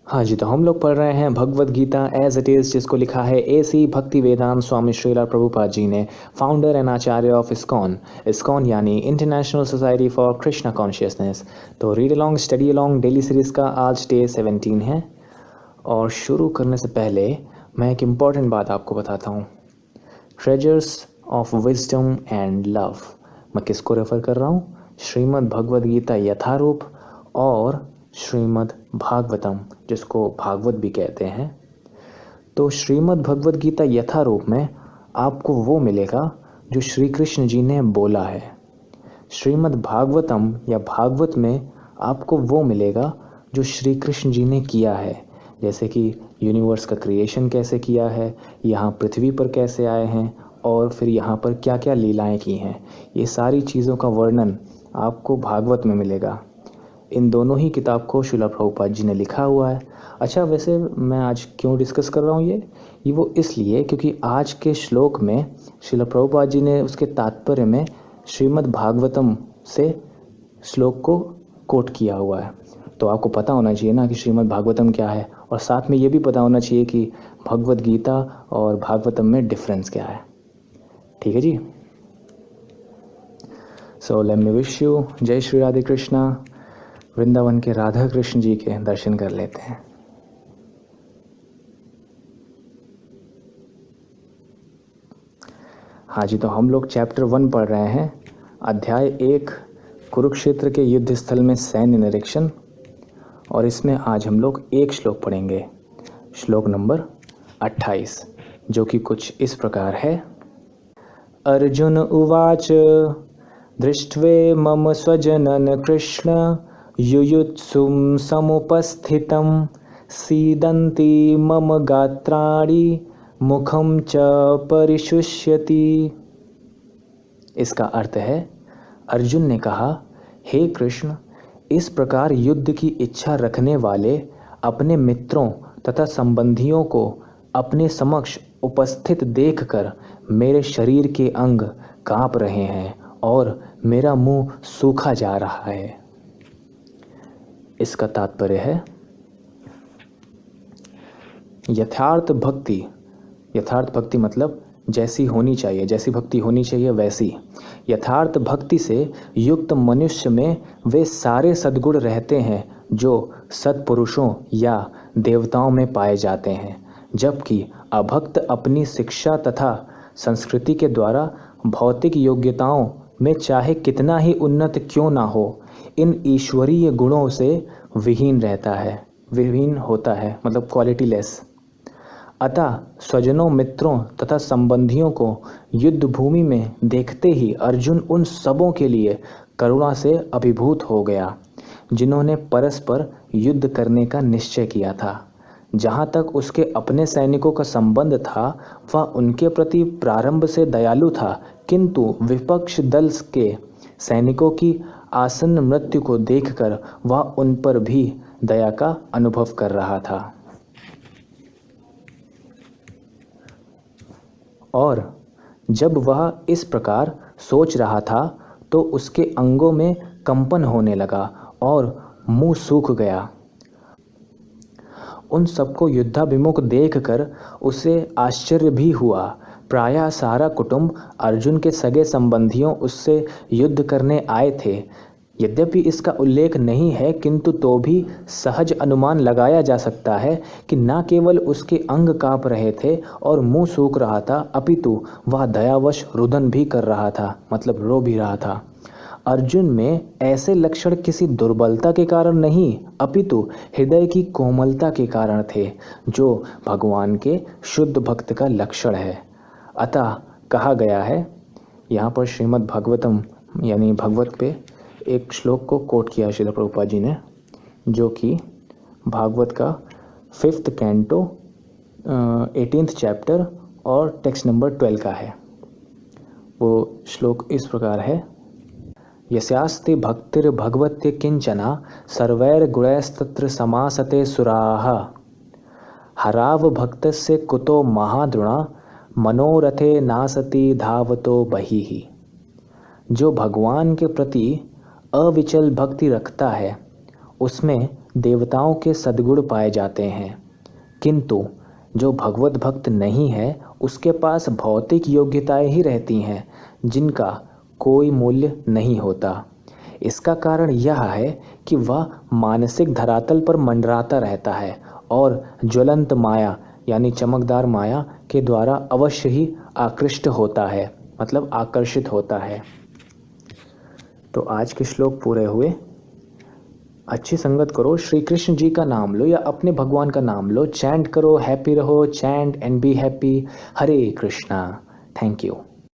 हाँ जी, तो हम लोग पढ़ रहे हैं Bhagavad Gita as it is, जिसको लिखा है AC भक्ति वेदांत स्वामी श्रीला प्रभुपाद जी ने, founder and acharya of ISKCON. ISKCON यानी international society for Krishna consciousness. तो read along study along daily series का आज डे 17 है। और शुरू करने से पहले मैं एक इम्पॉर्टेंट बात आपको बताता हूँ। Treasures of wisdom and love, मैं किसको रेफ़र कर रहा हूँ? श्रीमद् भगवद गीता यथारूप और श्रीमद् भागवतम, जिसको भागवत भी कहते हैं। तो श्रीमद् भगवद गीता यथारूप में आपको वो मिलेगा जो श्री कृष्ण जी ने बोला है। श्रीमद् भागवतम या भागवत में आपको वो मिलेगा जो श्री कृष्ण जी ने किया है, जैसे कि यूनिवर्स का क्रिएशन कैसे किया है, यहाँ पृथ्वी पर कैसे आए हैं, और फिर यहाँ पर क्या क्या लीलाएं की हैं। ये सारी चीज़ों का वर्णन आपको भागवत में मिलेगा। इन दोनों ही किताब को श्रीला प्रभुपाद जी ने लिखा हुआ है। अच्छा, वैसे मैं आज क्यों डिस्कस कर रहा हूँ ये वो इसलिए क्योंकि आज के श्लोक में श्रीला प्रभुपाद जी ने उसके तात्पर्य में श्रीमद् भागवतम से श्लोक को कोट किया हुआ है। तो आपको पता होना चाहिए ना कि श्रीमद् भागवतम क्या है, और साथ में ये भी पता होना चाहिए कि भगवद गीता और भागवतम में डिफरेंस क्या है। ठीक है जी। So let me wish you जय श्री राधे कृष्णा। वृंदावन के राधा कृष्ण जी के दर्शन कर लेते हैं। हाँ जी, तो हम लोग चैप्टर 1 पढ़ रहे हैं, अध्याय 1, कुरुक्षेत्र के युद्ध स्थल में सैन्य निरीक्षण। और इसमें आज हम लोग एक श्लोक पढ़ेंगे, श्लोक नंबर 28, जो कि कुछ इस प्रकार है। अर्जुन उवाच दृष्ट्वे मम स्वजनन कृष्ण युयुत्सुं समुपस्थितं सीदन्ति मम गात्राणि मुखम च परिशुष्यति। इसका अर्थ है, अर्जुन ने कहा, हे कृष्ण, इस प्रकार युद्ध की इच्छा रखने वाले अपने मित्रों तथा संबंधियों को अपने समक्ष उपस्थित देखकर मेरे शरीर के अंग कांप रहे हैं और मेरा मुंह सूखा जा रहा है। इसका तात्पर्य है, यथार्थ भक्ति मतलब जैसी होनी चाहिए, जैसी भक्ति होनी चाहिए वैसी। यथार्थ भक्ति से युक्त मनुष्य में वे सारे सद्गुण रहते हैं जो सत्पुरुषों या देवताओं में पाए जाते हैं, जबकि अभक्त अपनी शिक्षा तथा संस्कृति के द्वारा भौतिक योग्यताओं में चाहे कितना ही उन्नत क्यों ना हो, इन ईश्वरीय गुणों से विहीन होता है, मतलब क्वालिटीलेस। अतः स्वजनों, मित्रों तथा संबंधियों को युद्ध भूमि में देखते ही अर्जुन उन सबों के लिए करुणा से अभिभूत हो गया जिन्होंने परस्पर युद्ध करने का निश्चय किया था। जहाँ तक उसके अपने सैनिकों का संबंध था, वह उनके प्रति प्रारंभ से दयालु था, किंतु विपक्ष दल के सैनिकों की आसन्न मृत्यु को देखकर वह उन पर भी दया का अनुभव कर रहा था। और जब वह इस प्रकार सोच रहा था तो उसके अंगों में कंपन होने लगा और मुंह सूख गया। उन सबको युद्धाभिमुख देखकर उसे आश्चर्य भी हुआ। प्रायः सारा कुटुंब, अर्जुन के सगे संबंधियों उससे युद्ध करने आए थे। यद्यपि इसका उल्लेख नहीं है, किंतु तो भी सहज अनुमान लगाया जा सकता है कि न केवल उसके अंग कांप रहे थे और मुंह सूख रहा था, अपितु वह दयावश रुदन भी कर रहा था, मतलब रो भी रहा था। अर्जुन में ऐसे लक्षण किसी दुर्बलता के कारण नहीं, अपितु हृदय की कोमलता के कारण थे, जो भगवान के शुद्ध भक्त का लक्षण है। अतः कहा गया है, यहाँ पर श्रीमद् भागवतम यानी भगवत पे एक श्लोक को कोट किया श्रील प्रभुपाद जी ने, जो कि भागवत का 5th कैंटो 18th चैप्टर और टेक्स्ट नंबर 12 का है। वो श्लोक इस प्रकार है, यस्यास्ति भक्तिर्भगवत्य किंचना सर्वैर्गुणैस्तत्र समासते सुराः हराव भक्तस्य कुतो महाद्रुणा मनोरथे नासति धावतो बहिः। जो भगवान के प्रति अविचल भक्ति रखता है, उसमें देवताओं के सद्गुण पाए जाते हैं, किंतु जो भगवत भक्त नहीं है उसके पास भौतिक योग्यताएं ही रहती हैं जिनका कोई मूल्य नहीं होता। इसका कारण यह है कि वह मानसिक धरातल पर मंडराता रहता है और ज्वलंत माया यानी चमकदार माया के द्वारा अवश्य ही आकृष्ट होता है, मतलब आकर्षित होता है। तो आज के श्लोक पूरे हुए। अच्छी संगत करो, श्री कृष्ण जी का नाम लो या अपने भगवान का नाम लो, चैंट करो, हैप्पी रहो, chant and be happy. Hare Krishna. Thank you.